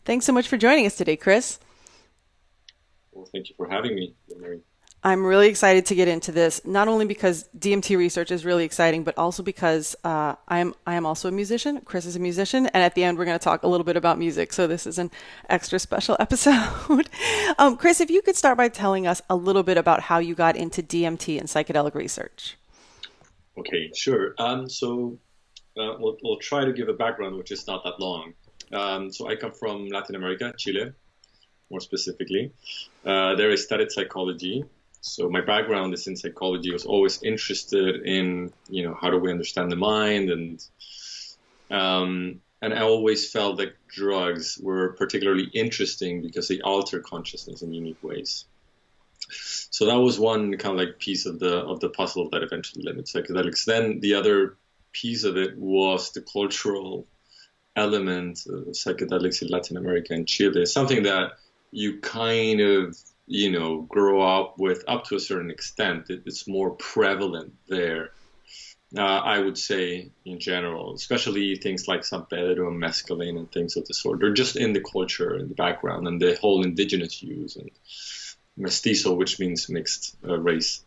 Thanks so much for joining us today, Chris. Well, thank you for having me, Mary. I'm really excited to get into this, not only because DMT research is really exciting, but also because I am also a musician. Chris is a musician, and at the end we're going to talk a little bit about music. So this is an extra special episode. Chris, if you could start by telling us a little bit about how you got into DMT and psychedelic research. Okay, sure. We'll try to give a background, which is not that long. So I come from Latin America, Chile, more specifically. There I studied psychology. So my background is in psychology. I was always interested in, how do we understand the mind, and I always felt that drugs were particularly interesting because they alter consciousness in unique ways. So that was one kind of like piece of the puzzle that eventually led to psychedelics. Then the other piece of it was the cultural element of psychedelics in Latin America and Chile, something that you kind of grow up with up to a certain extent. It's more prevalent there, I would say, in general, especially things like San Pedro and mescaline and things of the sort. They're just in the culture, in the background, and the whole indigenous use and mestizo, which means mixed race,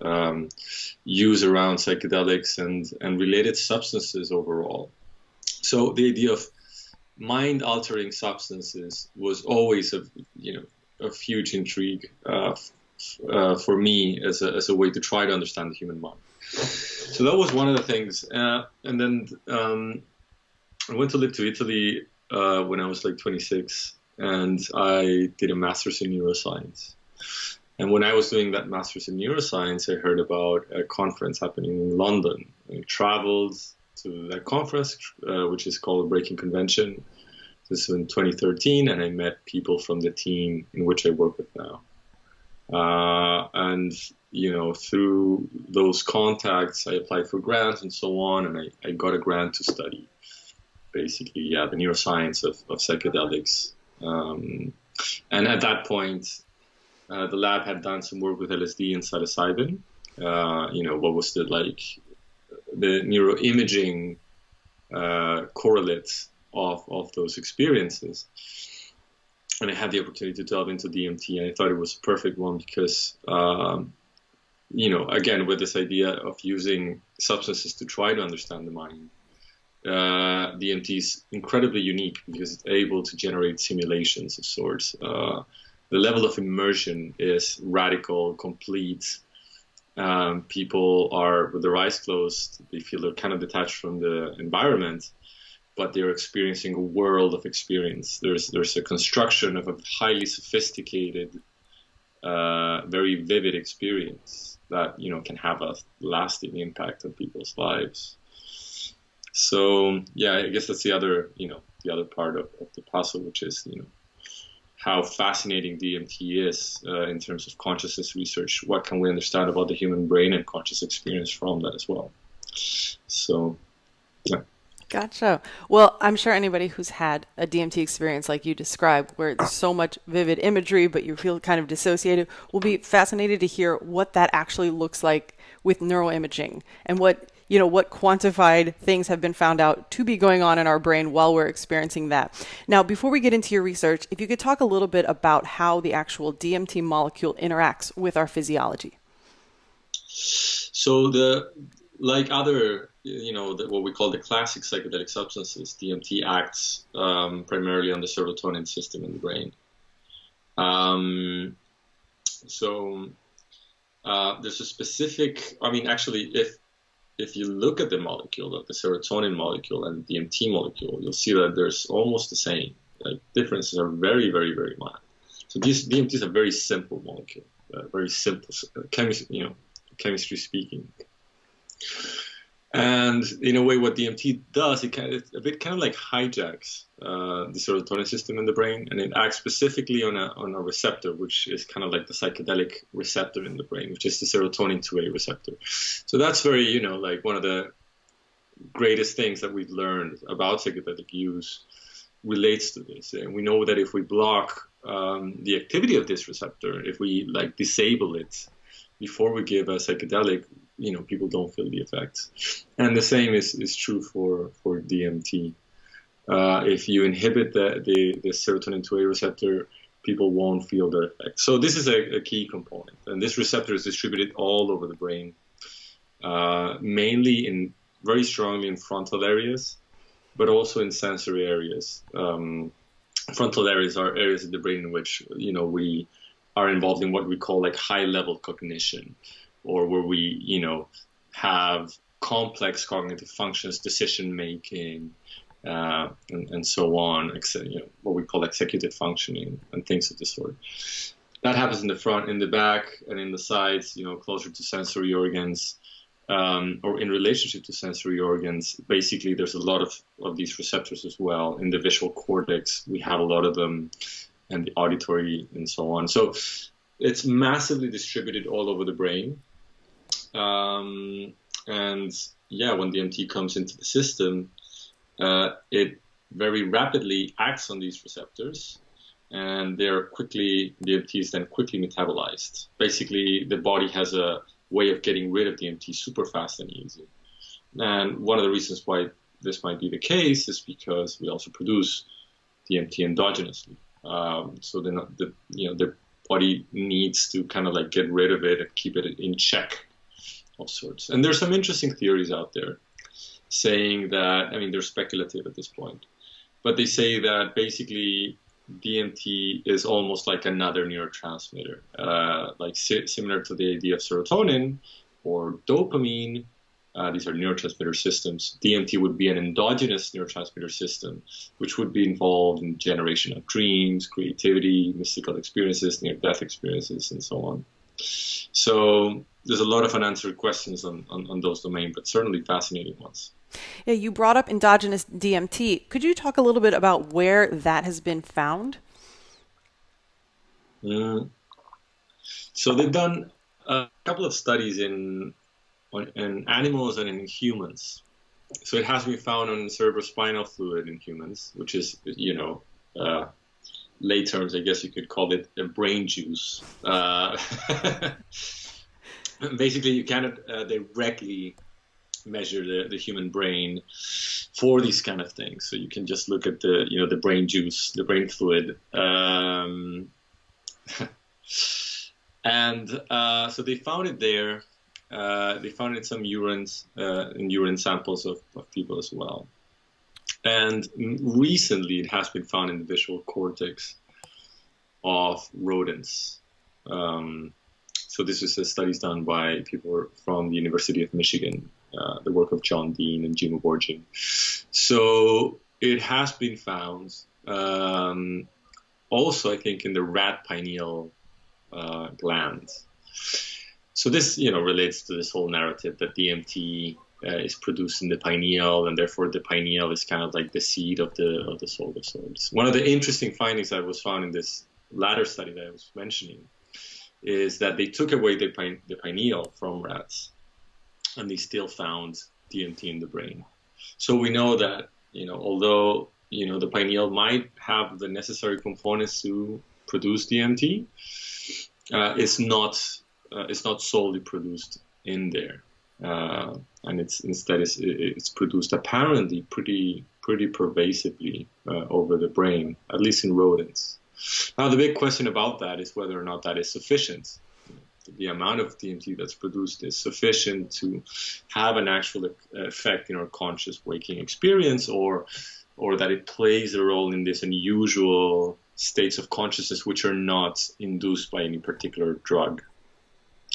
use around psychedelics and related substances overall. So the idea of mind-altering substances was always a huge intrigue for me as a way to try to understand the human mind. So that was one of the things. And then I went to live to Italy when I was like 26, and I did a master's in neuroscience. And when I was doing that master's in neuroscience, I heard about a conference happening in London. I traveled to that conference, which is called Breaking Convention. This was in 2013, and I met people from the team in which I work with now. And through those contacts, I applied for grants and so on, and I got a grant to study, basically, the neuroscience of psychedelics. And at that point, the lab had done some work with LSD and psilocybin. What was the neuroimaging correlates of those experiences. And I had the opportunity to delve into DMT, and I thought it was a perfect one because, again, with this idea of using substances to try to understand the mind, DMT is incredibly unique because it's able to generate simulations of sorts. The level of immersion is radical, complete. People are, with their eyes closed, they feel they're kind of detached from the environment, but they're experiencing a world of experience. There's a construction of a highly sophisticated, very vivid experience that can have a lasting impact on people's lives. So I guess that's the other part of the puzzle, which is how fascinating DMT is in terms of consciousness research. What can we understand about the human brain and conscious experience from that as well? So, yeah. Gotcha. Well, I'm sure anybody who's had a DMT experience like you described, where there's so much vivid imagery, but you feel kind of dissociated, will be fascinated to hear what that actually looks like with neuroimaging and what quantified things have been found out to be going on in our brain while we're experiencing that. Now, before we get into your research, if you could talk a little bit about how the actual DMT molecule interacts with our physiology. So like other, what we call the classic psychedelic substances, DMT acts primarily on the serotonin system in the brain. There's a specific, actually, if you look at the molecule, like the serotonin molecule and the DMT molecule, you'll see that there's almost the same. Like differences are very, very, very mild. So DMT is a very simple molecule, very simple chemistry speaking. And in a way, what DMT does, it's a bit kind of like hijacks the serotonin system in the brain, and it acts specifically on a receptor, which is kind of like the psychedelic receptor in the brain, which is the serotonin 2A receptor. So that's very, like one of the greatest things that we've learned about psychedelic use relates to this. And we know that if we block the activity of this receptor, if we disable it before we give a psychedelic, people don't feel the effects. And the same is true for DMT. If you inhibit the serotonin 2A receptor, people won't feel the effect. So this is a key component. And this receptor is distributed all over the brain, mainly very strongly in frontal areas, but also in sensory areas. Frontal areas are areas of the brain in which, we are involved in what we call like high-level cognition, or where we, have complex cognitive functions, decision-making, and so on, what we call executive functioning and things of this sort. That happens in the front, in the back, and in the sides, closer to sensory organs, or in relationship to sensory organs. Basically, there's a lot of these receptors as well. In the visual cortex, we have a lot of them, and the auditory, and so on. So it's massively distributed all over the brain. And yeah, when DMT comes into the system, it very rapidly acts on these receptors, and DMT is then quickly metabolized. Basically, the body has a way of getting rid of DMT super fast and easy. And one of the reasons why this might be the case is because we also produce DMT endogenously. So the body needs to kind of like get rid of it and keep it in check of sorts. And there's some interesting theories out there saying that, they're speculative at this point, but they say that basically DMT is almost like another neurotransmitter, similar to the idea of serotonin or dopamine. These are neurotransmitter systems. DMT would be an endogenous neurotransmitter system, which would be involved in generation of dreams, creativity, mystical experiences, near-death experiences, and so on. So there's a lot of unanswered questions on those domains, but certainly fascinating ones. Yeah, you brought up endogenous DMT. Could you talk a little bit about where that has been found? So they've done a couple of studies in animals and in humans. So it has been found on cerebrospinal fluid in humans, which is, lay terms, I guess you could call it a brain juice. Basically, you cannot directly measure the human brain for these kind of things. So you can just look at the brain juice, the brain fluid. And so they found it there. They found it in some in urine samples of people as well. And recently it has been found in the visual cortex of rodents. So this is studies done by people from the University of Michigan, the work of John Dean and Jim Borgin. So it has been found also, I think, in the rat pineal gland. So this, relates to this whole narrative that DMT is produced in the pineal, and therefore the pineal is kind of like the seed of the soul of souls. One of the interesting findings that was found in this latter study that I was mentioning is that they took away the pineal from rats, and they still found DMT in the brain. So we know that, although, the pineal might have the necessary components to produce DMT, it's not solely produced in there. And instead it's produced apparently pretty pervasively over the brain, at least in rodents. Now, the big question about that is whether or not that is sufficient. The amount of DMT that's produced is sufficient to have an actual effect in our conscious waking experience, or that it plays a role in this unusual states of consciousness which are not induced by any particular drug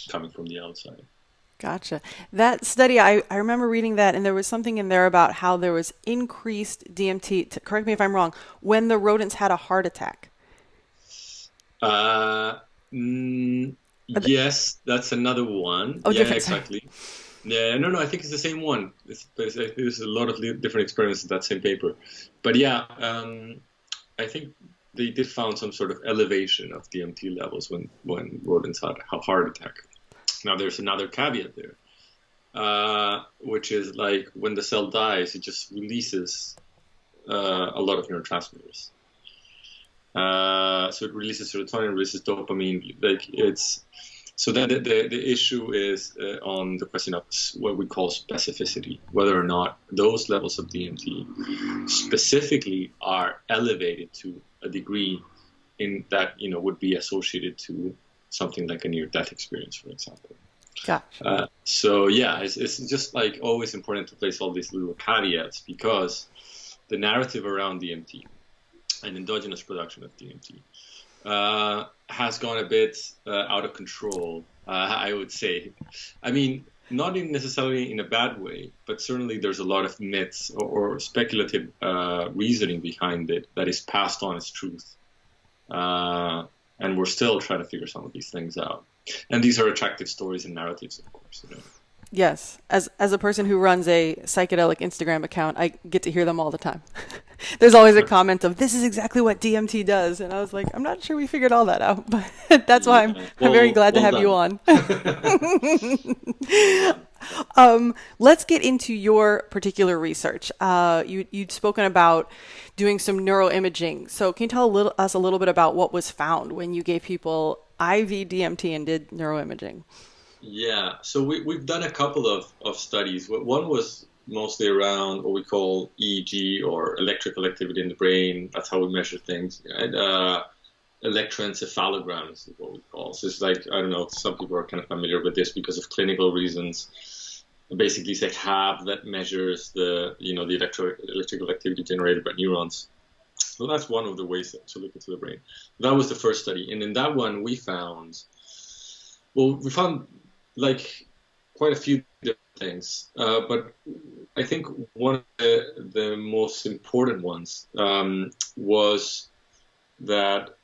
coming from the outside. Gotcha. That study, I remember reading that, and there was something in there about how there was increased DMT, correct me if I'm wrong, when the rodents had a heart attack. Yes, that's another one. Oh, yeah, different. Exactly. Yeah, no, I think it's the same one. There's a lot of different experiments in that same paper. But yeah, I think they did found some sort of elevation of DMT levels when rodents had a heart attack. Now, there's another caveat there, which is like when the cell dies, it just releases a lot of neurotransmitters. So it releases serotonin, releases dopamine. So then the issue is on the question of what we call specificity, whether or not those levels of DMT specifically are elevated to a degree in that, would be associated to something like a near-death experience, for example. Gotcha. So yeah, it's just like always important to place all these little caveats, because the narrative around DMT and endogenous production of DMT has gone a bit out of control, I would say. I mean, not necessarily in a bad way, but certainly there's a lot of myths or speculative reasoning behind it that is passed on as truth. And we're still trying to figure some of these things out. And these are attractive stories and narratives, of course. Yes. As a person who runs a psychedelic Instagram account, I get to hear them all the time. There's always a comment of, this is exactly what DMT does. And I was like, I'm not sure we figured all that out, but that's why I'm very glad to have you on. Let's get into your particular research. You'd spoken about doing some neuroimaging. So can you tell us a little bit about what was found when you gave people IV DMT and did neuroimaging? Yeah, so we've done a couple of studies. One was mostly around what we call EEG, or electrical activity in the brain. That's how we measure things. And electroencephalograms is what we call. So it's like, I don't know, some people are kind of familiar with this because of clinical reasons. Basically, it's a hab that measures the electrical activity generated by neurons. So that's one of the ways to look into the brain. That was the first study. And in that one, we found like quite a few different things, but I think one of the most important ones was that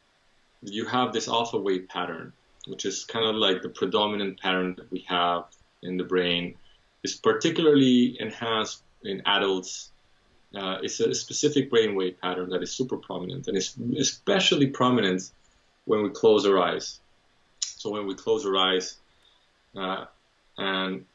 you have this alpha wave pattern, which is kind of like the predominant pattern that we have in the brain. It's particularly enhanced in adults. It's a specific brainwave pattern that is super prominent, and it's especially prominent when we close our eyes. So when we close our eyes and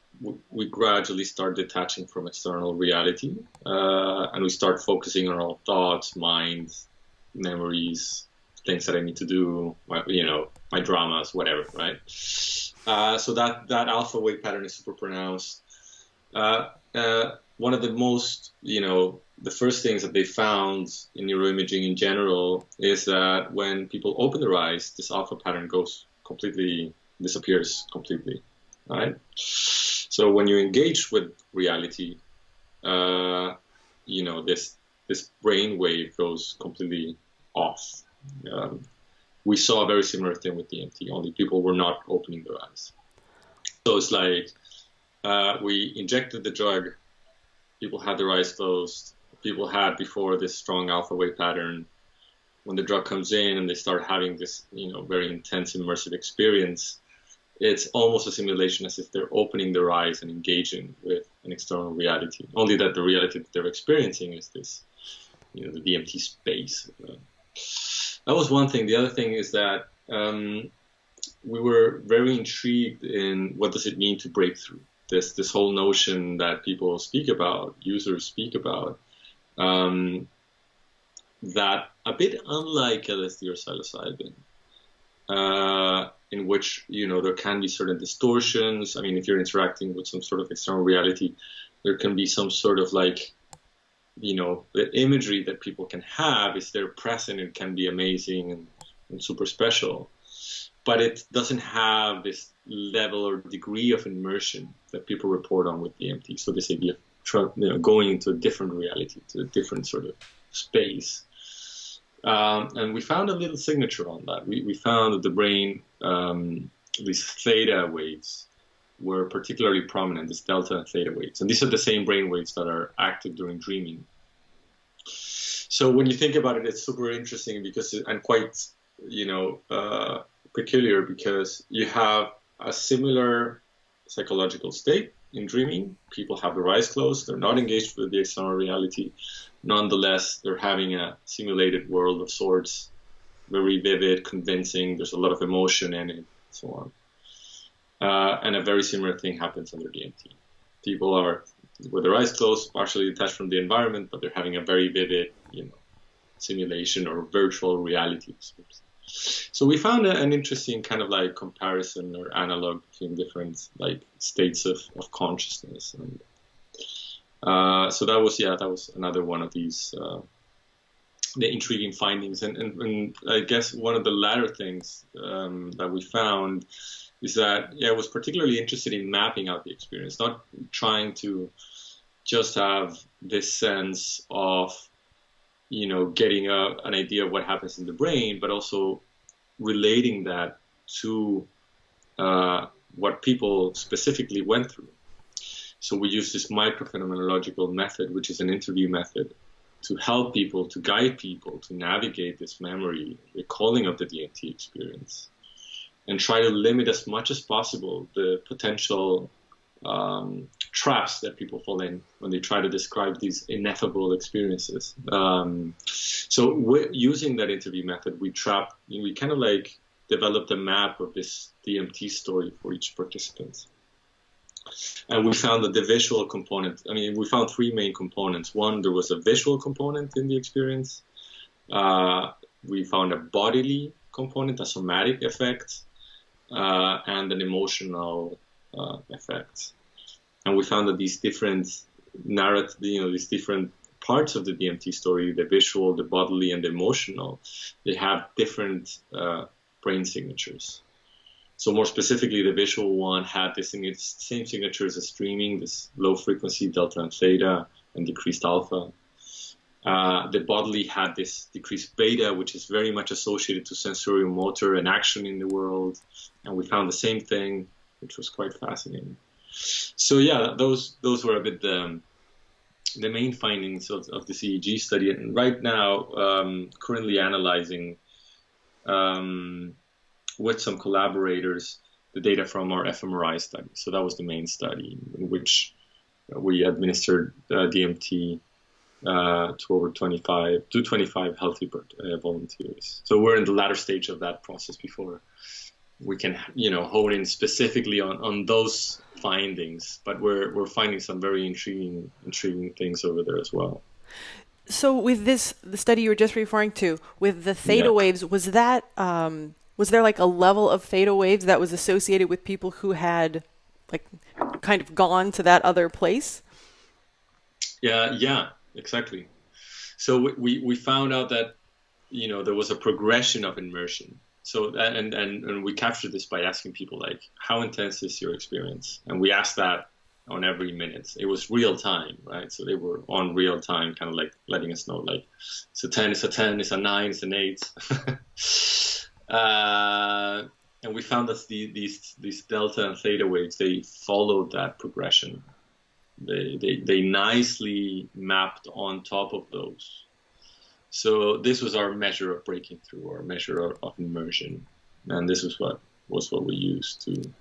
we gradually start detaching from external reality, and we start focusing on our thoughts, minds, memories, things that I need to do, my dramas, whatever, right? So that alpha wave pattern is super pronounced. One of the most, the first things that they found in neuroimaging in general is that when people open their eyes, this alpha pattern disappears completely, right? So when you engage with reality, this brain wave goes completely off. We saw a very similar thing with DMT, only people were not opening their eyes. So it's like we injected the drug, people had their eyes closed, people had before this strong alpha wave pattern. When the drug comes in and they start having this, very intense immersive experience, it's almost a simulation, as if they're opening their eyes and engaging with an external reality. Only that the reality that they're experiencing is this, the DMT space. That was one thing. The other thing is that we were very intrigued in what does it mean to break through. This whole notion that people speak about, users speak about, that a bit unlike LSD or psilocybin, in which, there can be certain distortions. I mean, if you're interacting with some sort of external reality, there can be some sort of like, the imagery that people can have is there present and can be amazing and super special. But it doesn't have this level or degree of immersion that people report on with DMT. So this idea of going into a different reality, to a different sort of space. And we found a little signature on that. We found that the brain, these theta waves, were particularly prominent, these delta and theta waves. And these are the same brain waves that are active during dreaming. So when you think about it, it's super interesting and quite, peculiar, because you have a similar psychological state in dreaming. People have their eyes closed, they're not engaged with the external reality. Nonetheless, they're having a simulated world of sorts, very vivid, convincing, there's a lot of emotion in it, so on. And a very similar thing happens under DMT. People are with their eyes closed, partially detached from the environment, but they're having a very vivid, simulation or virtual reality. So we found an interesting kind of like comparison or analog between different like states of consciousness. And so that was another one of these the intriguing findings. And I guess one of the latter things that we found is that I was particularly interested in mapping out the experience, not trying to just have this sense of, getting an idea of what happens in the brain, but also relating that to what people specifically went through. So we use this microphenomenological method, which is an interview method, to help people, to guide people, to navigate this memory, recalling of the DMT experience, and try to limit as much as possible the potential traps that people fall in when they try to describe these ineffable experiences. So using that interview method, we kind of like developed a map of this DMT story for each participant. And we found that the visual component, we found three main components. One, there was a visual component in the experience. We found a bodily component, a somatic effect, and an emotional effect. And we found that these different these different parts of the DMT story, the visual, the bodily, and the emotional, they have different brain signatures. So more specifically, the visual one had the same signatures as streaming, this low frequency delta and theta and decreased alpha. The bodily had this decreased beta, which is very much associated to sensorio-motor and action in the world. And we found the same thing, which was quite fascinating. So yeah, those were a bit the main findings of the CEG study. And right now, currently analyzing with some collaborators the data from our fMRI study. So that was the main study in which we administered DMT to 25 healthy volunteers. So we're in the latter stage of that process before we can, hone in specifically on those findings. But we're finding some very intriguing things over there as well. So with the study you were just referring to, with the theta waves, was that was there like a level of theta waves that was associated with people who had like kind of gone to that other place? Yeah, exactly. So we found out that, there was a progression of immersion. So and we captured this by asking people like, how intense is your experience? And we asked that on every minute. It was real time, right? So they were on real time, kind of like letting us know like, it's a 10, it's a 10, it's a 9, it's an 8. And we found that these delta and theta waves, they followed that progression. They nicely mapped on top of those. So this was our measure of breaking through, our measure of immersion, and this was what we used to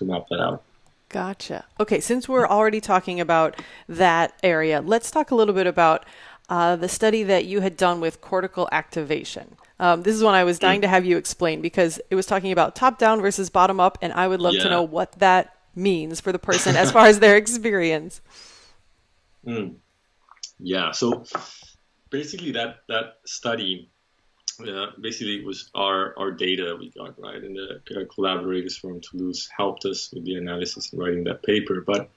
map that out. Gotcha. Okay, since we're already talking about that area, let's talk a little bit about the study that you had done with cortical activation. This is one I was dying to have you explain because it was talking about top-down versus bottom-up, and I would love to know what that means for the person as far as their experience. Yeah, so basically that study basically was our data we got, right? And the collaborators from Toulouse helped us with the analysis and writing that paper. But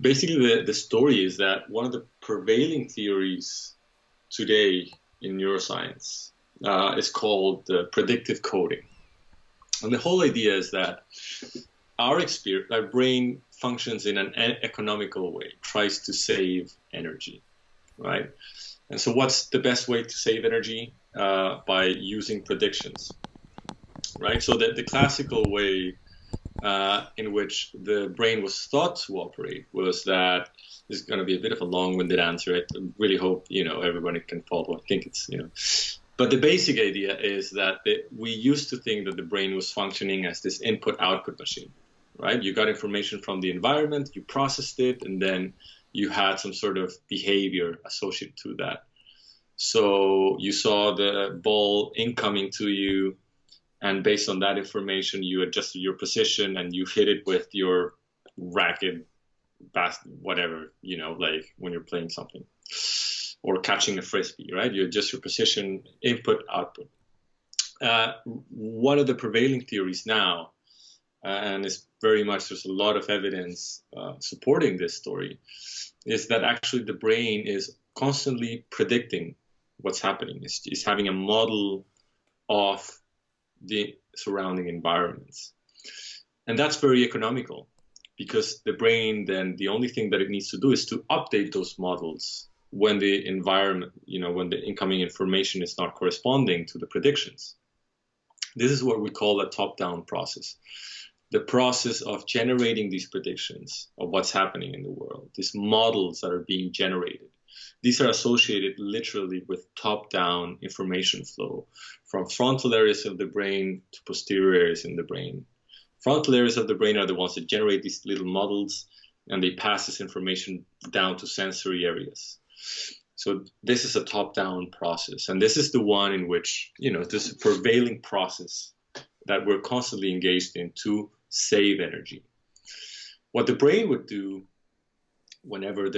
basically the story is that one of the prevailing theories today in neuroscience is called predictive coding. And the whole idea is that our brain functions in an economical way, tries to save energy, right? And so what's the best way to save energy? By using predictions, right? So the classical way in which the brain was thought to operate was that, this is going to be a bit of a long-winded answer. I really hope, everybody can follow. I think it's, But the basic idea is that we used to think that the brain was functioning as this input-output machine, right? You got information from the environment, you processed it, and then you had some sort of behavior associated to that. So you saw the ball incoming to you, and based on that information, you adjusted your position and you hit it with your racket, whatever, like when you're playing something or catching a frisbee, right? You adjust your position, input, output. One of the prevailing theories now, and it's very much there's a lot of evidence supporting this story, is that actually the brain is constantly predicting what's happening. It's having a model of the surrounding environments. And that's very economical because the brain then, the only thing that it needs to do is to update those models when the environment, when the incoming information is not corresponding to the predictions. This is what we call a top-down process. The process of generating these predictions of what's happening in the world, these models that are being generated. These are associated literally with top-down information flow from frontal areas of the brain to posterior areas in the brain. Frontal areas of the brain are the ones that generate these little models, and they pass this information down to sensory areas. So this is a top-down process, and this is the one in which, this prevailing process that we're constantly engaged in to save energy. What the brain would do whenever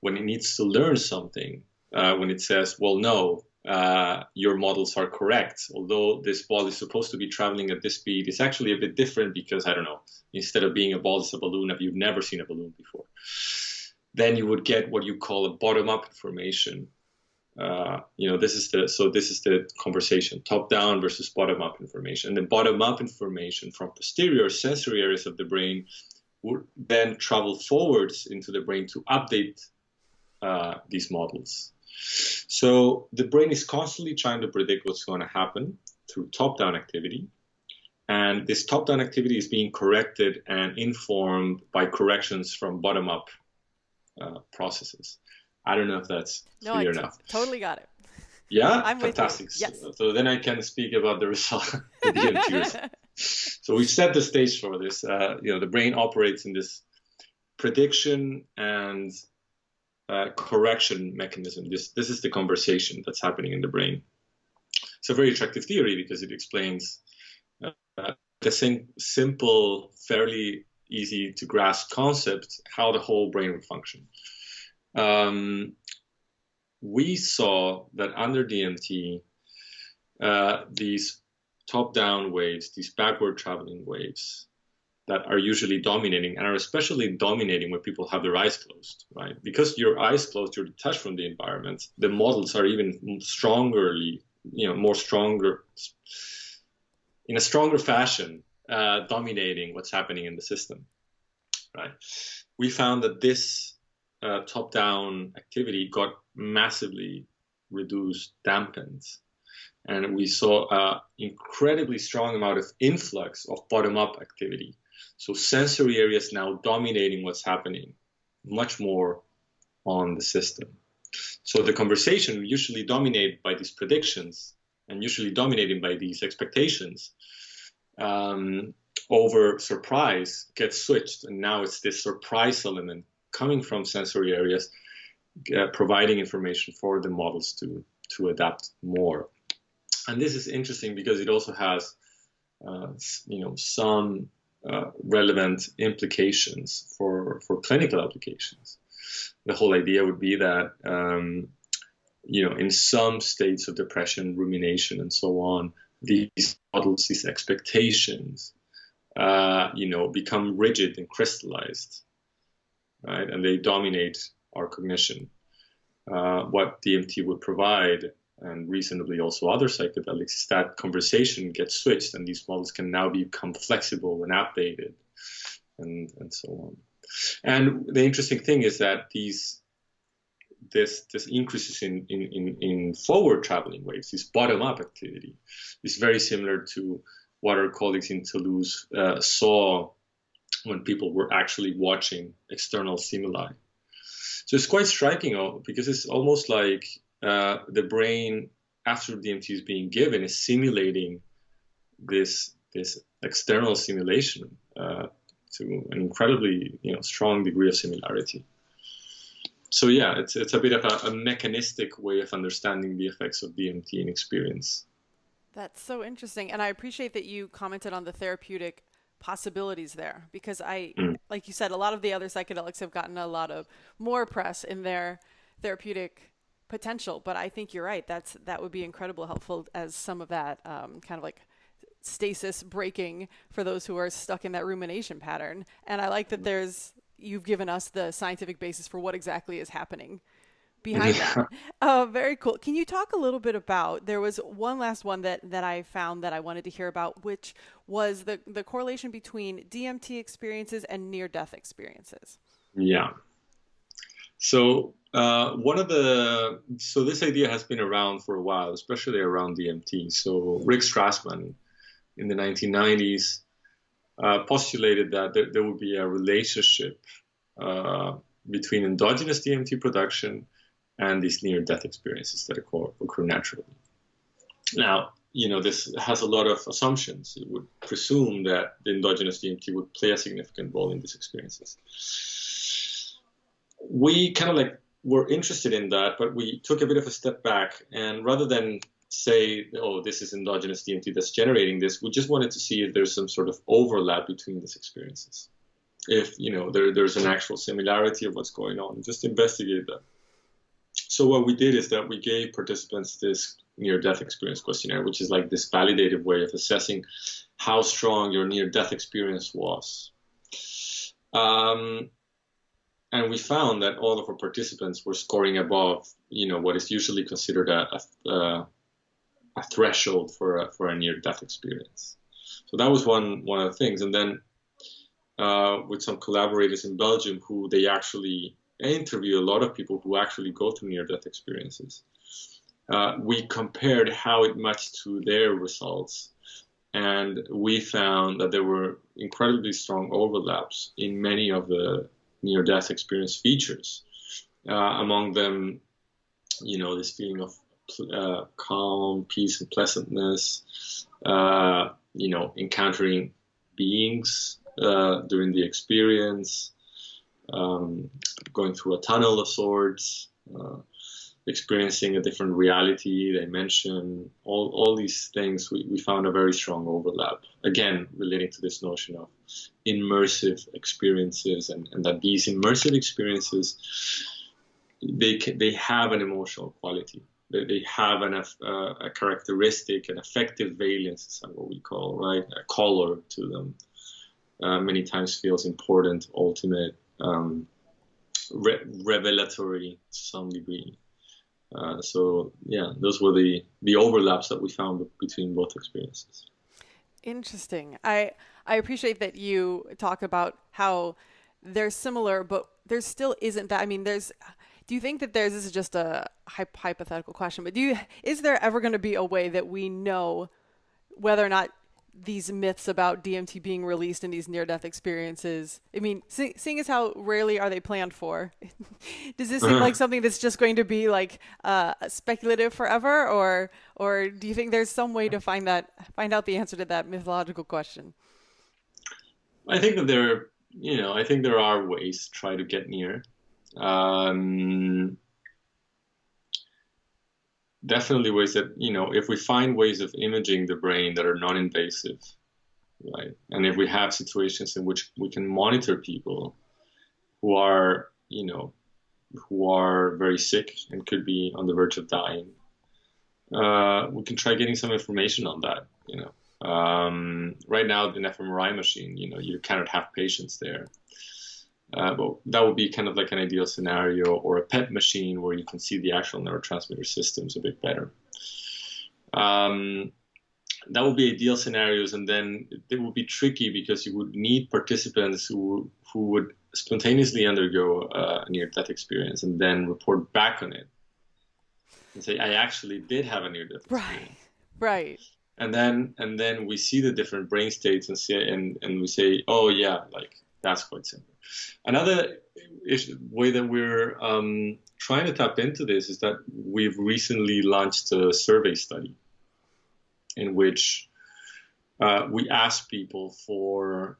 when it needs to learn something, when it says, well, no, your models are correct, although this ball is supposed to be traveling at this speed, it's actually a bit different because, I don't know, instead of being a ball, it's a balloon, if you've never seen a balloon before. Then you would get what you call a bottom-up information. This is the conversation, top-down versus bottom-up information. And the bottom-up information from posterior sensory areas of the brain would then travel forwards into the brain to update these models. So the brain is constantly trying to predict what's going to happen through top-down activity. And this top-down activity is being corrected and informed by corrections from bottom-up processes. I don't know if that's clear enough. Totally got it. Yeah? I'm fantastic. With you. Yes. So then I can speak about the result of the DMT. So we've set the stage for this. The brain operates in this prediction and correction mechanism. This is the conversation that's happening in the brain. It's a very attractive theory because it explains the same simple, fairly easy to grasp concept, how the whole brain would function. We saw that under DMT, these top-down waves, these backward traveling waves that are usually dominating and are especially dominating when people have their eyes closed, right? Because your eyes closed, you're detached from the environment. The models are even strongerly, in a stronger fashion, dominating what's happening in the system, right? We found that this top-down activity got massively reduced, dampened, and we saw an incredibly strong amount of influx of bottom-up activity. So sensory areas now dominating what's happening much more on the system. So the conversation usually dominated by these predictions and usually dominated by these expectations over surprise gets switched. And now it's this surprise element coming from sensory areas, providing information for the models to adapt more. And this is interesting because it also has, some relevant implications for clinical applications. The whole idea would be that, in some states of depression, rumination, and so on, these models, these expectations, become rigid and crystallized, right? And they dominate our cognition. What DMT would provide, and reasonably also other psychedelics, is that conversation gets switched and these models can now become flexible and updated and so on. And the interesting thing is that this increases in forward traveling waves, this bottom-up activity, is very similar to what our colleagues in Toulouse saw when people were actually watching external stimuli. So it's quite striking because it's almost like the brain, after DMT is being given, is simulating this external stimulation to an incredibly strong degree of similarity. So yeah, it's a bit of a mechanistic way of understanding the effects of DMT in experience. That's so interesting, and I appreciate that you commented on the therapeutic possibilities there, because like you said, a lot of the other psychedelics have gotten a lot of more press in their therapeutic potential, but I think you're right. That would be incredibly helpful as some of that kind of like stasis breaking for those who are stuck in that rumination pattern. And I like that you've given us the scientific basis for what exactly is happening behind that. Very cool. Can you talk a little bit about, there was one last one that I found that I wanted to hear about, which was the correlation between DMT experiences and near-death experiences. Yeah. So so this idea has been around for a while, especially around DMT. So Rick Strassman in the 1990s postulated that there would be a relationship between endogenous DMT production and these near-death experiences that occur naturally. Now, this has a lot of assumptions. It would presume that the endogenous DMT would play a significant role in these experiences. We kind of were interested in that, but we took a bit of a step back, and rather than say, oh, this is endogenous DMT that's generating this, we just wanted to see if there's some sort of overlap between these experiences. If, there's an actual similarity of what's going on, just investigate that. So what we did is that we gave participants this near-death experience questionnaire, which is like this validated way of assessing how strong your near-death experience was. And we found that all of our participants were scoring above, what is usually considered a threshold for a near-death experience. So that was one of the things. And then with some collaborators in Belgium who they actually interview a lot of people who actually go through near-death experiences. We compared how it matched to their results, and we found that there were incredibly strong overlaps in many of the near-death experience features. Among them, this feeling of calm, peace, and pleasantness, encountering beings during the experience, going through a tunnel of sorts, experiencing a different reality dimension, all these things, we found a very strong overlap. Again, relating to this notion of immersive experiences, and that these immersive experiences, they have an emotional quality. They have a characteristic, an affective valence, is what we call, right? A color to them. Many times feels important, ultimate, revelatory to some degree. So yeah, those were the overlaps that we found between both experiences. Interesting. I appreciate that you talk about how they're similar, but there still isn't that. I mean, do you think that this is just a hypothetical question, but is there ever going to be a way that we know whether or not these myths about DMT being released in these near-death experiences, I mean, seeing as how rarely are they planned for, does this seem like something that's just going to be speculative forever, or do you think there's some way to find out the answer to that mythological question? I think that there are ways to try to get near. Definitely ways that, if we find ways of imaging the brain that are non-invasive, right? And if we have situations in which we can monitor people who are, who are very sick and could be on the verge of dying, we can try getting some information on that, Right now, the fMRI machine, you cannot have patients there. But that would be kind of like an ideal scenario, or a PET machine where you can see the actual neurotransmitter systems a bit better. That would be ideal scenarios, and then it would be tricky because you would need participants who would spontaneously undergo a near-death experience and then report back on it and say, I actually did have a near-death experience. Right. And then we see the different brain states and we say, oh yeah, that's quite simple. Another way that we're trying to tap into this is that we've recently launched a survey study in which we ask people who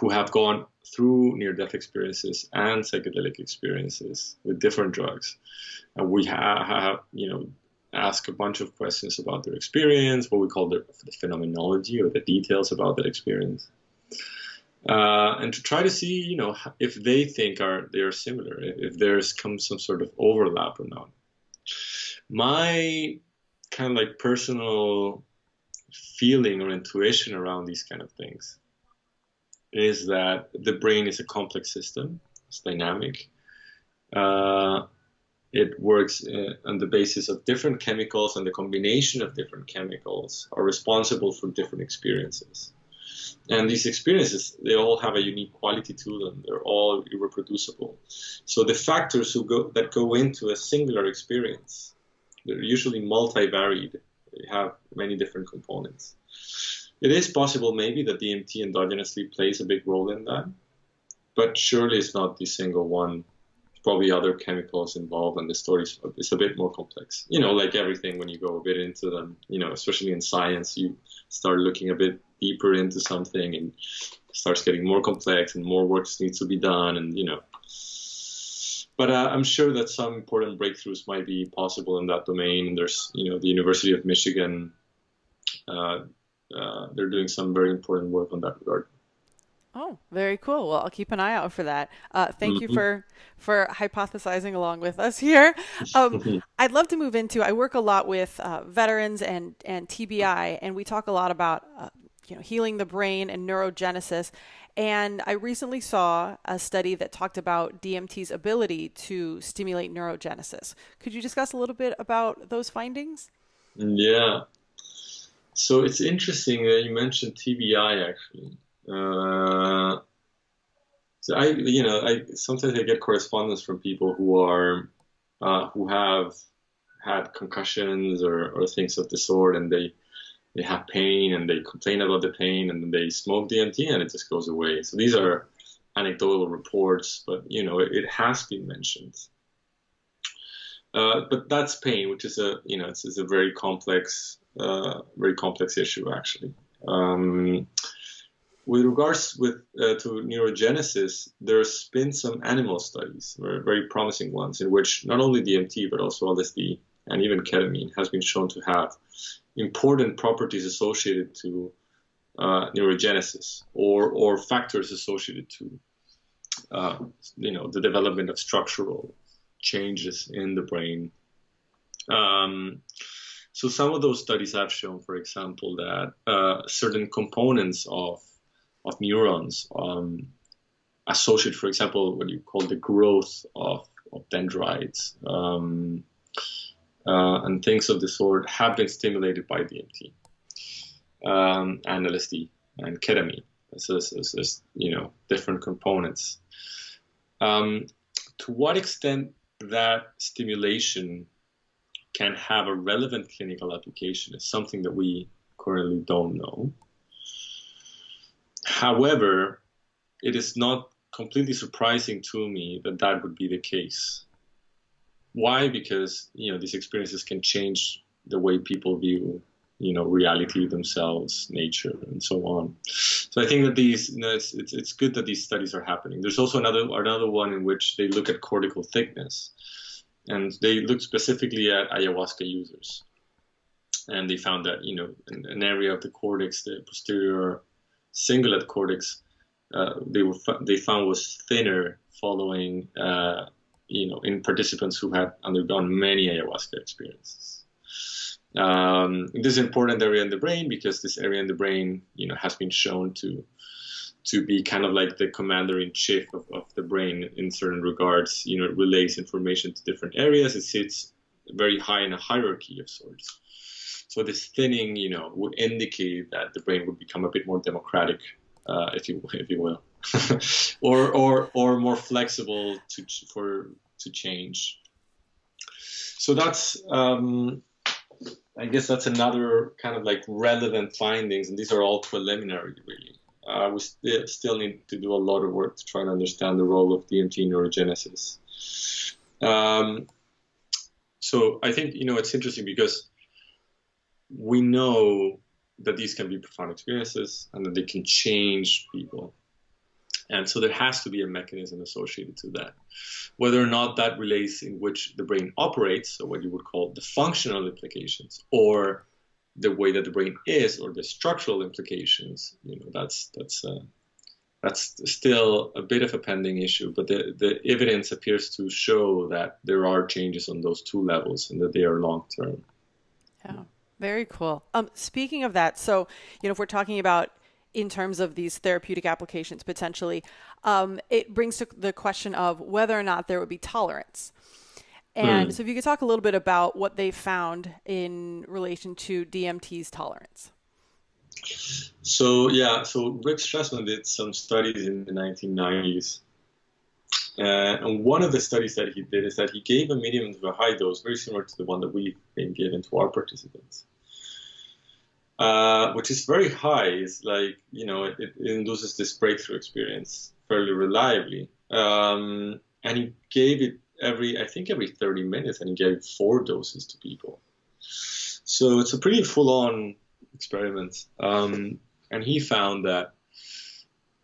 have gone through near-death experiences and psychedelic experiences with different drugs, and we have ask a bunch of questions about their experience, what we call the phenomenology, or the details about that experience. and to try to see, if they think they are similar, if there's some sort of overlap or not. My kind of like personal feeling or intuition around these kind of things is that the brain is a complex system. It's dynamic. It works on the basis of different chemicals, and the combination of different chemicals are responsible for different experiences. And these experiences, they all have a unique quality to them. They're all irreproducible. So the factors that go into a singular experience, they're usually multivariate. They have many different components. It is possible maybe that DMT endogenously plays a big role in that, but surely it's not the single one. Probably other chemicals involved, and the story is a bit more complex. Like everything, when you go a bit into them, especially in science, you start looking a bit deeper into something, and it starts getting more complex, and more work needs to be done, and But I'm sure that some important breakthroughs might be possible in that domain. And there's, the University of Michigan, they're doing some very important work on that regard. Oh, very cool. Well, I'll keep an eye out for that. Thank you Mhm. for hypothesizing along with us here. I'd love to move into. I work a lot with veterans and TBI, and we talk a lot about healing the brain and neurogenesis. And I recently saw a study that talked about DMT's ability to stimulate neurogenesis. Could you discuss a little bit about those findings? Yeah. So it's interesting that you mentioned TBI actually. So I sometimes I get correspondence from people who have had concussions or things of the sort, and they have pain, and they complain about the pain, and then they smoke DMT and it just goes away. So these are anecdotal reports, but it has been mentioned. But that's pain, which is it's a very complex issue actually. With regards to neurogenesis, there's been some animal studies, very promising ones, in which not only DMT but also LSD and even ketamine has been shown to have important properties associated to neurogenesis, or factors associated to the development of structural changes in the brain. So some of those studies have shown, for example, that certain components of neurons associate, for example, what you call the growth of dendrites and things of the sort have been stimulated by DMT and LSD and ketamine as different components. To what extent that stimulation can have a relevant clinical application is something that we currently don't know. However, it is not completely surprising to me that that would be the case. Why? Because these experiences can change the way people view reality, themselves, nature, and so on. So I think that it's good that these studies are happening. There's also another one in which they look at cortical thickness, and they look specifically at ayahuasca users, and they found that an area of the cortex, the posterior cingulate cortex, they found was thinner following in participants who had undergone many ayahuasca experiences. This is an important area in the brain because this area in the brain has been shown to be kind of like the commander-in-chief of the brain in certain regards. It relays information to different areas. It sits very high in a hierarchy of sorts. So this thinning, would indicate that the brain would become a bit more democratic, if you will, or more flexible to change. So that's, I guess that's another kind of like relevant findings, and these are all preliminary, really. We still need to do a lot of work to try and understand the role of DMT neurogenesis. So I think it's interesting because we know that these can be profound experiences and that they can change people. And so there has to be a mechanism associated to that. Whether or not that relates in which the brain operates, so what you would call the functional implications, or the way that the brain is, or the structural implications, that's That's still a bit of a pending issue, but the evidence appears to show that there are changes on those two levels and that they are long term. Yeah, very cool. Speaking of that, so, if we're talking about in terms of these therapeutic applications potentially, it brings to the question of whether or not there would be tolerance. And so if you could talk a little bit about what they found in relation to DMT's tolerance. So Rick Strassman did some studies in the 1990s. And one of the studies that he did is that he gave a medium to a high dose, very similar to the one that we've been given to our participants, which is very high. It's like, it induces this breakthrough experience fairly reliably. And he gave it every 30 minutes, and he gave 4 doses to people. So it's a pretty full-on experiment. And he found that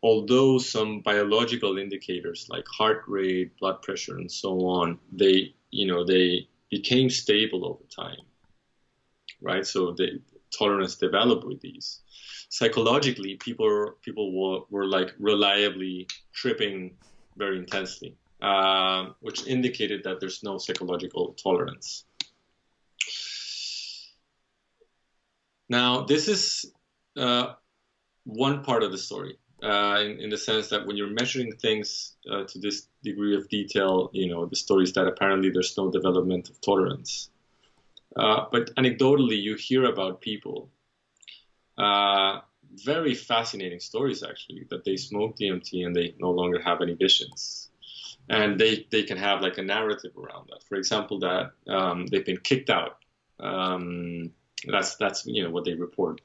although some biological indicators like heart rate, blood pressure, and so on, they became stable over time, right? So the tolerance developed with these. Psychologically, people were like reliably tripping very intensely, which indicated that there's no psychological tolerance. Now, this is one part of the story, in the sense that when you're measuring things to this degree of detail, the story is that apparently there's no development of tolerance. But anecdotally, you hear about people, very fascinating stories actually, that they smoke DMT and they no longer have any visions. And they can have like a narrative around that. For example, that they've been kicked out. That's what they report.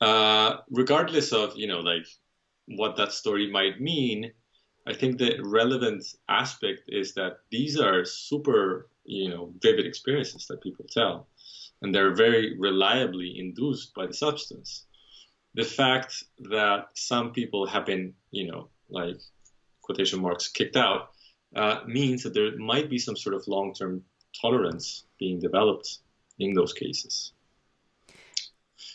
Regardless of like what that story might mean, I think the relevant aspect is that these are super vivid experiences that people tell, and they're very reliably induced by the substance. The fact that some people have been like quotation marks kicked out means that there might be some sort of long-term tolerance being developed in those cases.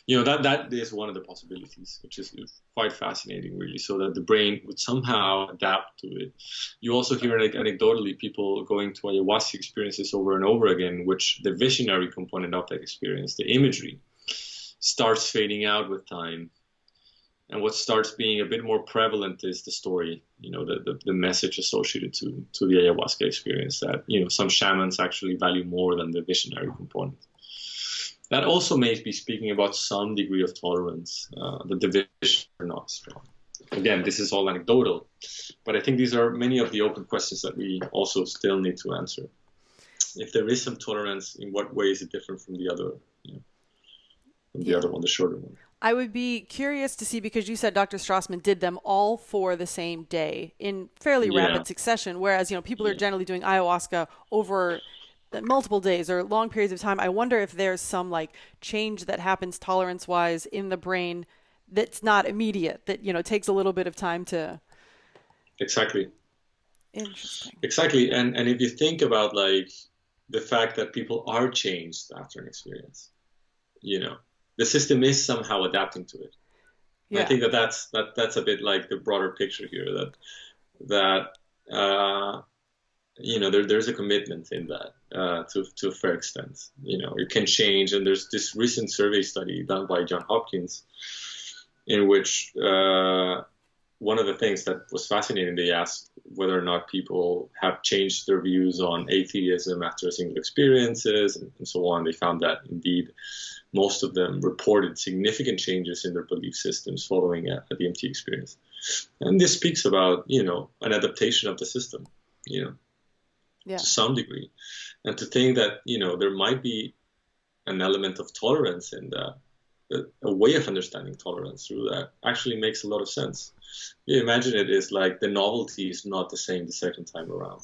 That is one of the possibilities, which is quite fascinating, really, so that the brain would somehow adapt to it. You also hear anecdotally people going to ayahuasca experiences over and over again, which the visionary component of that experience, the imagery, starts fading out with time. And what starts being a bit more prevalent is the story, the message associated to the ayahuasca experience that, some shamans actually value more than the visionary component. That also may be speaking about some degree of tolerance, that the visions are not strong. Again, this is all anecdotal, but I think these are many of the open questions that we also still need to answer. If there is some tolerance, in what way is it different from the other, from the other one, the shorter one? I would be curious to see, because you said Dr. Strassman did them all for the same day in fairly rapid succession, whereas, people are generally doing ayahuasca over multiple days or long periods of time. I wonder if there's some like change that happens tolerance wise in the brain that's not immediate, that, takes a little bit of time to. Exactly. Interesting. Exactly. And if you think about like the fact that people are changed after an experience, the system is somehow adapting to it. Yeah. I think that's a bit like the broader picture here, that there's a commitment in that to a fair extent. It can change, and there's this recent survey study done by Johns Hopkins in which one of the things that was fascinating, they asked whether or not people have changed their views on atheism after single experiences and so on. They found that indeed most of them reported significant changes in their belief systems following a DMT experience. And this speaks about, an adaptation of the system, to some degree. And to think that, there might be an element of tolerance in that, a way of understanding tolerance through that actually makes a lot of sense. You imagine it is like the novelty is not the same the second time around.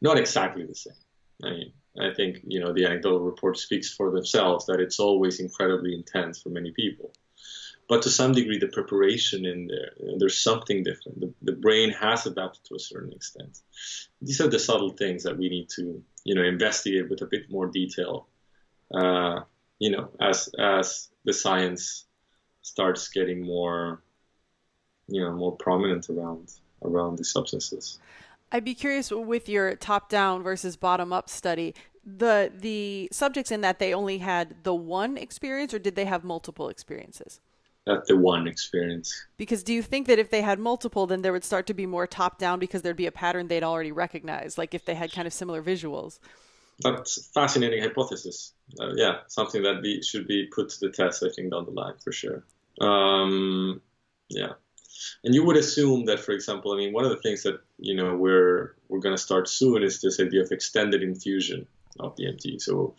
Not exactly the same. I think, the anecdotal report speaks for themselves, that it's always incredibly intense for many people. But to some degree, the preparation in there's something different. The brain has adapted to a certain extent. These are the subtle things that we need to, investigate with a bit more detail, as the science starts getting more more prominent around the substances. I'd be curious with your top-down versus bottom-up study, the subjects in that they only had the one experience, or did they have multiple experiences? That's the one experience. Because do you think that if they had multiple, then there would start to be more top-down because there'd be a pattern they'd already recognize, like if they had kind of similar visuals? That's a fascinating hypothesis. Yeah, something that should be put to the test, I think, down the line for sure. Yeah. And you would assume that, for example, I mean, one of the things that we're going to start soon is this idea of extended infusion of DMT. So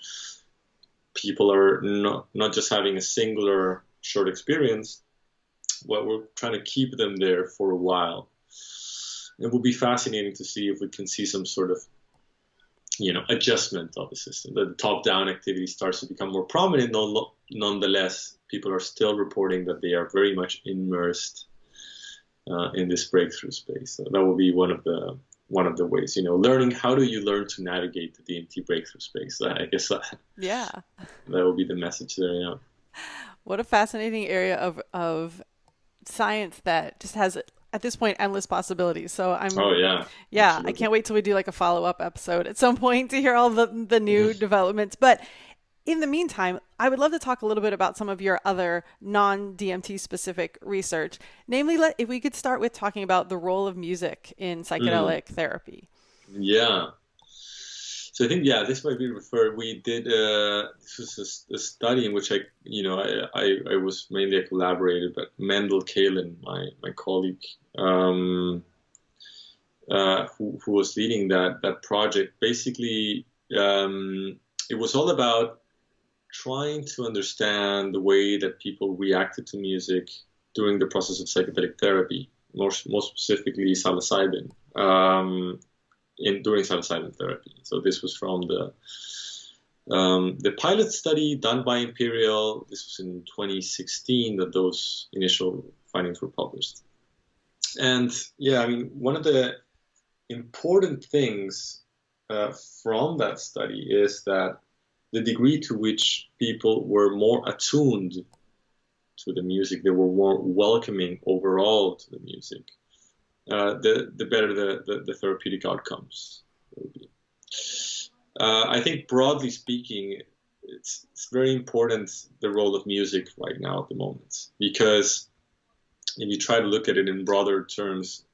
people are not just having a singular short experience, but we're trying to keep them there for a while. It will be fascinating to see if we can see some sort of adjustment of the system. The top-down activity starts to become more prominent. Nonetheless, people are still reporting that they are very much immersed in this breakthrough space. So that will be one of the ways. Learning, how do you learn to navigate the DMT breakthrough space? I guess Yeah. that will be the message there. Yeah. What a fascinating area of science that just has at this point endless possibilities. So Oh yeah. yeah, Absolutely. I can't wait till we do like a follow-up episode at some point to hear all the new developments. But in the meantime, I would love to talk a little bit about some of your other non-DMT specific research. Namely, if we could start with talking about the role of music in psychedelic therapy. Yeah. So I think, this might be referred. We did this was a study in which I was mainly a collaborator, but Mendel Kalin, my colleague, who was leading that project. Basically, it was all about trying to understand the way that people reacted to music during the process of psychedelic therapy, more specifically psilocybin. During psilocybin therapy. So this was from the pilot study done by Imperial. This was in 2016 that those initial findings were published. And one of the important things from that study is that the degree to which people were more attuned to the music, they were more welcoming overall to the music, the better the therapeutic outcomes will be. I think broadly speaking, it's very important, the role of music right now at the moment, because if you try to look at it in broader terms,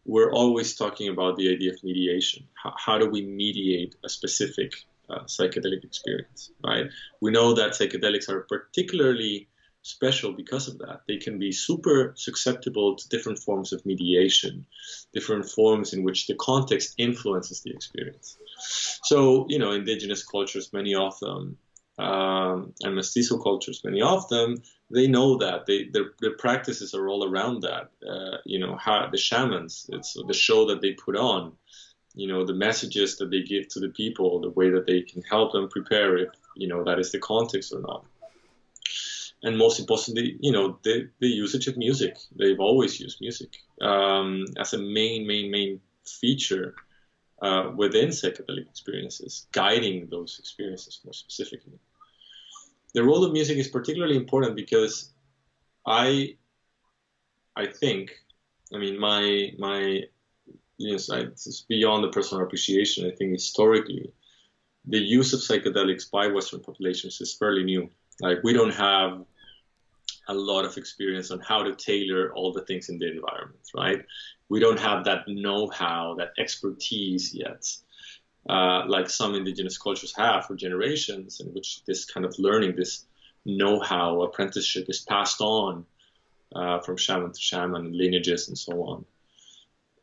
we're always talking about the idea of mediation. How do we mediate a specific psychedelic experience, right? We know that psychedelics are particularly special because of that. They can be super susceptible to different forms of mediation, different forms in which the context influences the experience. So, indigenous cultures, many of them, and mestizo cultures, many of them, they know that their practices are all around that. How the shamans, it's the show that they put on, the messages that they give to the people, the way that they can help them prepare if, that is the context or not. And most importantly, the usage of music. They've always used music as a main feature within psychedelic experiences, guiding those experiences more specifically. The role of music is particularly important because I think, my it's beyond the personal appreciation. I think historically, the use of psychedelics by Western populations is fairly new. Like, we don't have a lot of experience on how to tailor all the things in the environment, right? We don't have that know-how, that expertise yet, like some indigenous cultures have for generations, in which this kind of learning, this know-how, apprenticeship is passed on from shaman to shaman, lineages and so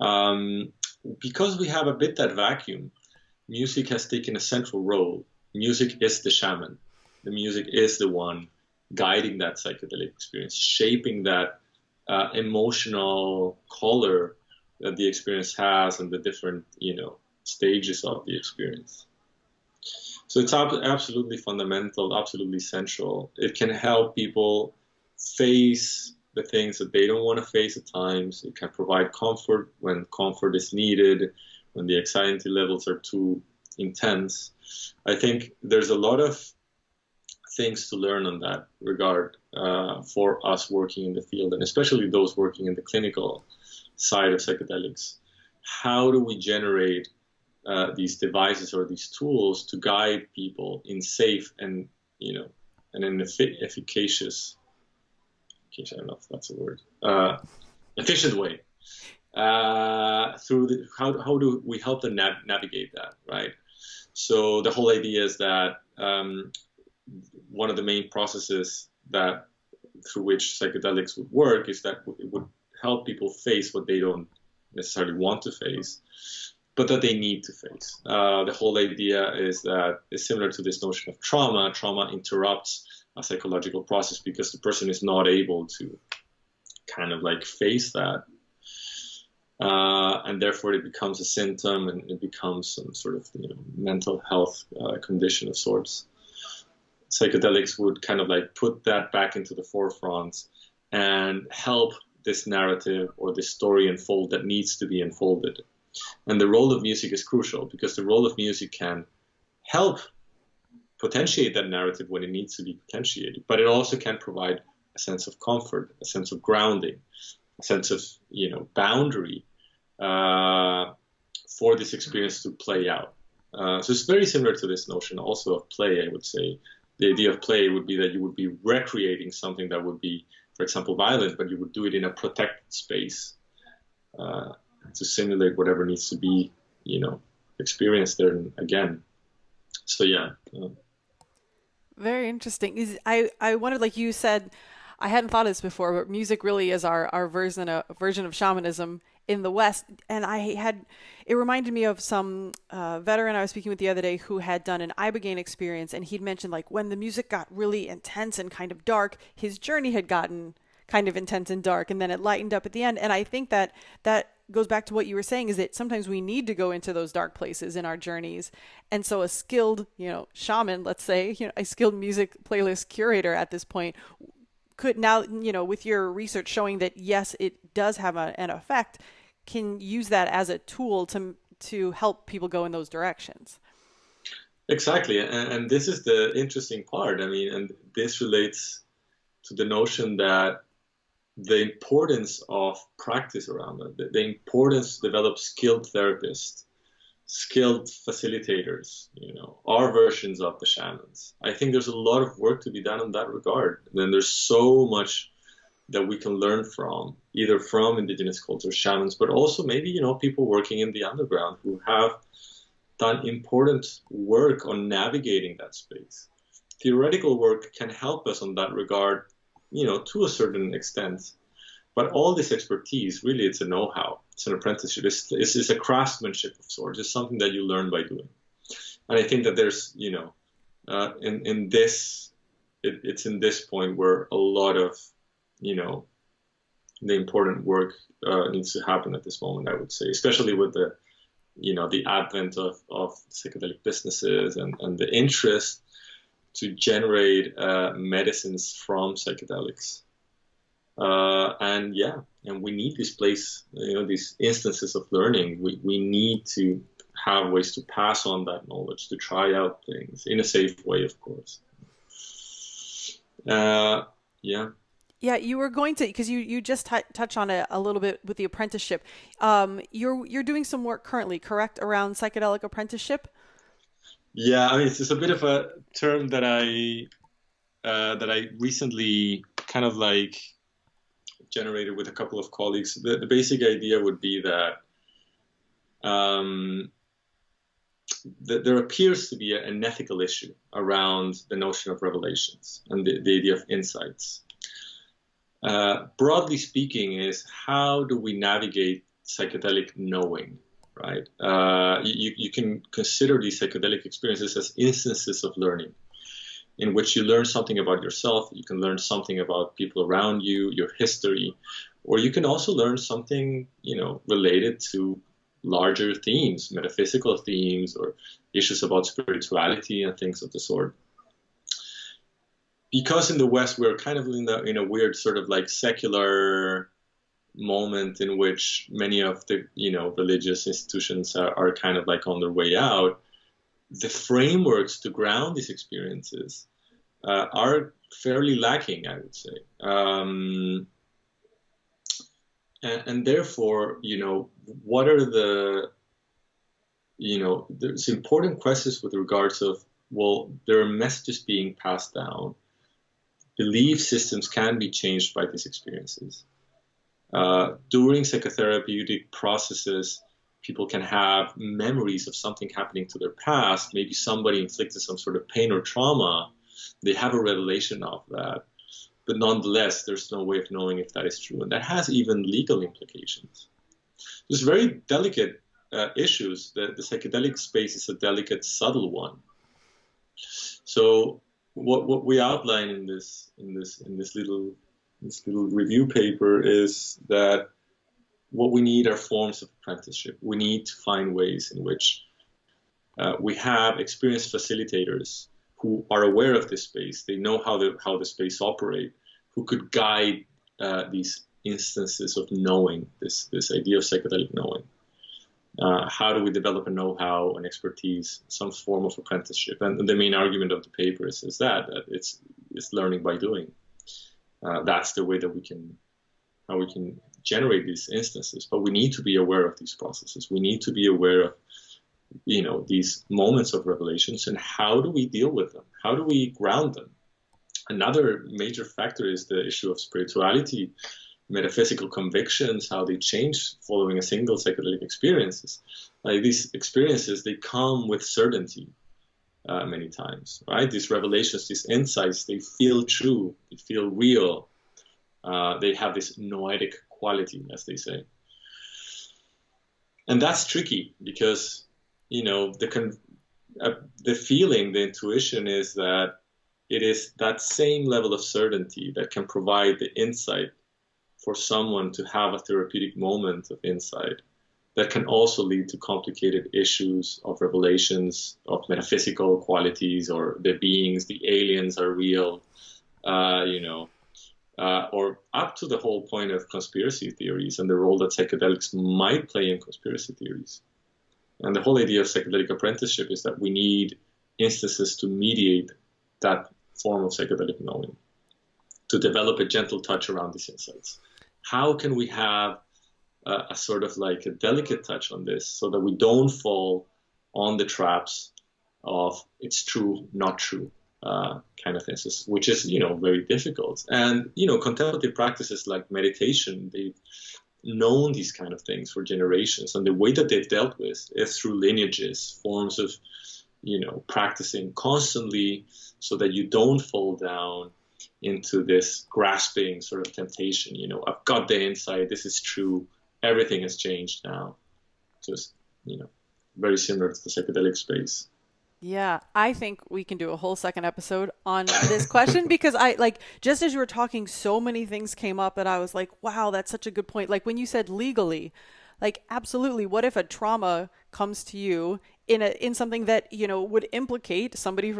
on. Because we have a bit that vacuum, music has taken a central role. Music is the shaman. The music is the one guiding that psychedelic experience, shaping that emotional color that the experience has and the different, stages of the experience. So it's absolutely fundamental, absolutely central. It can help people face the things that they don't want to face at times. It can provide comfort when comfort is needed, when the anxiety levels are too intense. I think there's a lot of things to learn on that regard for us working in the field, and especially those working in the clinical side of psychedelics. How do we generate these devices or these tools to guide people in safe and and an efficacious, I don't know if that's a word, efficient way. How do we help them navigate that, right? So the whole idea is that one of the main processes that through which psychedelics would work is that it would help people face what they don't necessarily want to face, but that they need to face. The whole idea is that it's similar to this notion of trauma. Trauma interrupts a psychological process because the person is not able to kind of like face that. And therefore it becomes a symptom and it becomes some sort of mental health condition of sorts. Psychedelics would kind of like put that back into the forefront and help this narrative or this story unfold that needs to be unfolded. And the role of music is crucial because the role of music can help potentiate that narrative when it needs to be potentiated, but it also can provide a sense of comfort, a sense of grounding, a sense of boundary for this experience to play out. So it's very similar to this notion also of play, I would say. The idea of play would be that you would be recreating something that would be, for example, violent, but you would do it in a protected space to simulate whatever needs to be, experienced there again. So yeah. Very interesting. I wondered, like you said, I hadn't thought of this before, but music really is our version of shamanism in the West. And it reminded me of some veteran I was speaking with the other day who had done an ibogaine experience, and he'd mentioned like when the music got really intense and kind of dark, his journey had gotten kind of intense and dark, and then it lightened up at the end. And I think that goes back to what you were saying, is that sometimes we need to go into those dark places in our journeys. And so a skilled, shaman, let's say, a skilled music playlist curator at this point could now, with your research showing that, yes, it does have an effect, can use that as a tool to help people go in those directions. Exactly. And this is the interesting part. I mean, and this relates to the notion that the importance of practice around it, the importance to develop skilled therapists, skilled facilitators, our versions of the shamans. I think there's a lot of work to be done in that regard. Then there's so much that we can learn from, either from indigenous culture shamans, but also maybe, people working in the underground who have done important work on navigating that space. Theoretical work can help us on that regard, to a certain extent. But all this expertise, really, it's a know-how. It's an apprenticeship. It's a craftsmanship of sorts. It's something that you learn by doing. And I think that there's, in this, it's in this point where a lot of, the important work needs to happen at this moment, I would say, especially with the, the advent of psychedelic businesses and the interest to generate medicines from psychedelics. And we need this place, these instances of learning. We need to have ways to pass on that knowledge, to try out things in a safe way, of course. Yeah. Yeah, you were going to, because you just touch on it a little bit with the apprenticeship. You're doing some work currently, correct, around psychedelic apprenticeship? Yeah, I mean, it's a bit of a term that I recently kind of like generated with a couple of colleagues. The basic idea would be that there appears to be an ethical issue around the notion of revelations and the idea of insights. Broadly speaking, is how do we navigate psychedelic knowing, right? You can consider these psychedelic experiences as instances of learning, in which you learn something about yourself, you can learn something about people around you, your history, or you can also learn something, related to larger themes, metaphysical themes, or issues about spirituality and things of the sort. Because in the West, we're kind of in a weird sort of like secular moment in which many of the, religious institutions are kind of like on their way out. The frameworks to ground these experiences are fairly lacking, I would say. And therefore, what are there's important questions with regards of, well, there are messages being passed down. Belief systems can be changed by these experiences. During psychotherapeutic processes, people can have memories of something happening to their past. Maybe somebody inflicted some sort of pain or trauma. They have a revelation of that. But nonetheless, there's no way of knowing if that is true. And that has even legal implications. There's very delicate issues. The psychedelic space is a delicate, subtle one. So what we outline in this little review paper is that what we need are forms of apprenticeship. We need to find ways in which we have experienced facilitators who are aware of this space. They know how the space operates, who could guide these instances of knowing, this idea of psychedelic knowing. How do we develop a know-how and expertise, some form of apprenticeship? And the main argument of the paper is that it's learning by doing. That's the way that we can generate these instances. But we need to be aware of these processes. We need to be aware of these moments of revelations, and how do we deal with them? How do we ground them? Another major factor is the issue of spirituality, metaphysical convictions, how they change following a single psychedelic experiences. These experiences, they come with certainty many times, right? These revelations, these insights, they feel true, they feel real. They have this noetic quality, as they say. And that's tricky because the feeling, the intuition is that it is that same level of certainty that can provide the insight for someone to have a therapeutic moment of insight that can also lead to complicated issues of revelations of metaphysical qualities, or the beings, the aliens are real, or up to the whole point of conspiracy theories and the role that psychedelics might play in conspiracy theories. And the whole idea of psychedelic apprenticeship is that we need instances to mediate that form of psychedelic knowing, to develop a gentle touch around these insights. How can we have a sort of like a delicate touch on this so that we don't fall on the traps of it's true, not true kind of things, which is, very difficult. And, contemplative practices like meditation, they've known these kind of things for generations, and the way that they've dealt with is through lineages, forms of practicing constantly so that you don't fall down into this grasping sort of temptation. I've got the insight, this is true, everything has changed now. Just very similar to the psychedelic space. Yeah, I think we can do a whole second episode on this question because just as you were talking, so many things came up that I was like, wow, that's such a good point. Like when you said legally, like absolutely, what if a trauma comes to you in something that, would implicate somebody,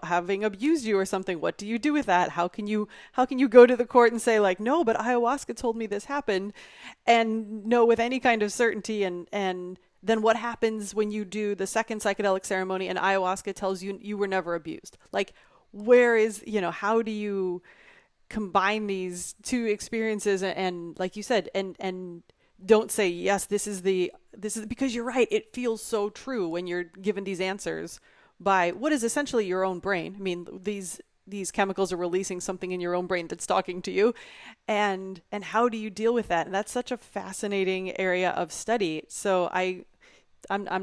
having abused you or something? What do you do with that? How can you go to the court and say like, no, but ayahuasca told me this happened, and know with any kind of certainty, and then what happens when you do the second psychedelic ceremony and ayahuasca tells you you were never abused? Like, where is, how do you combine these two experiences and like you said, and don't say, yes, this is because you're right. It feels so true when you're given these answers by what is essentially your own brain. I mean, these chemicals are releasing something in your own brain that's talking to you, and how do you deal with that? And that's such a fascinating area of study. So I'm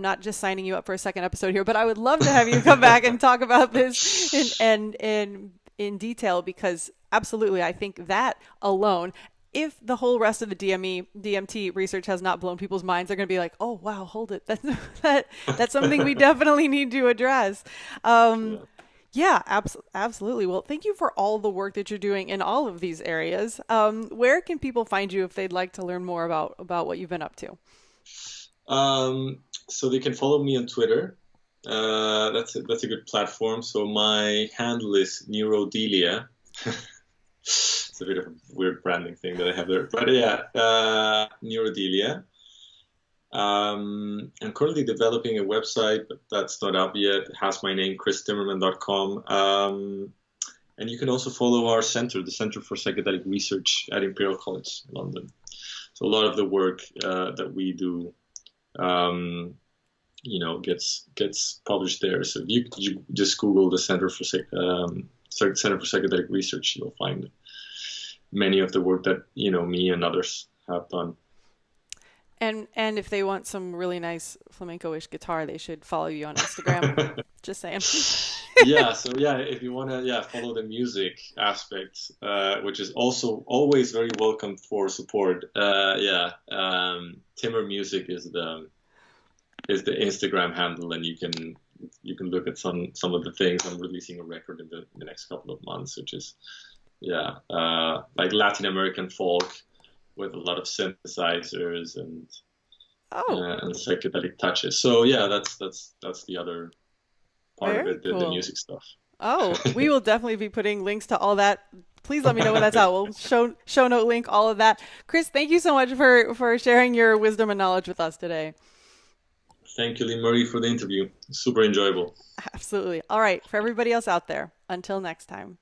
not just signing you up for a second episode here, but I would love to have you come back and talk about this in detail, because absolutely, I think that alone, if the whole rest of the DMT research has not blown people's minds, they're going to be like, oh, wow, hold it. That's something we definitely need to address. Yeah, absolutely. Well, thank you for all the work that you're doing in all of these areas. Where can people find you if they'd like to learn more about what you've been up to? So they can follow me on Twitter. That's a good platform. So my handle is Neurodelia. It's a bit of a weird branding thing that I have there, but yeah, Neurodelia. I'm currently developing a website, but that's not up yet. It has my name, christimmerman.com. And you can also follow our center, the Center for Psychedelic Research at Imperial College London. So a lot of the work that we do, gets published there. So if you just Google the Center for Psychedelic Research, you'll find many of the work that me and others have done. And if they want some really nice flamenco-ish guitar, they should follow you on Instagram. Just saying. If you want to follow the music aspect, which is also always very welcome for support. Timmer Music is the Instagram handle, and you can look at some of the things. I'm releasing a record in the next couple of months, which is like Latin American folk with a lot of synthesizers and psychedelic touches. So that's the other part of it, the music stuff. Oh, we will definitely be putting links to all that. Please let me know when that's out. We'll show note link all of that. Chris, thank you so much for sharing your wisdom and knowledge with us today. Thank you, Lee Murray, for the interview. Super enjoyable. Absolutely. All right. For everybody else out there, until next time.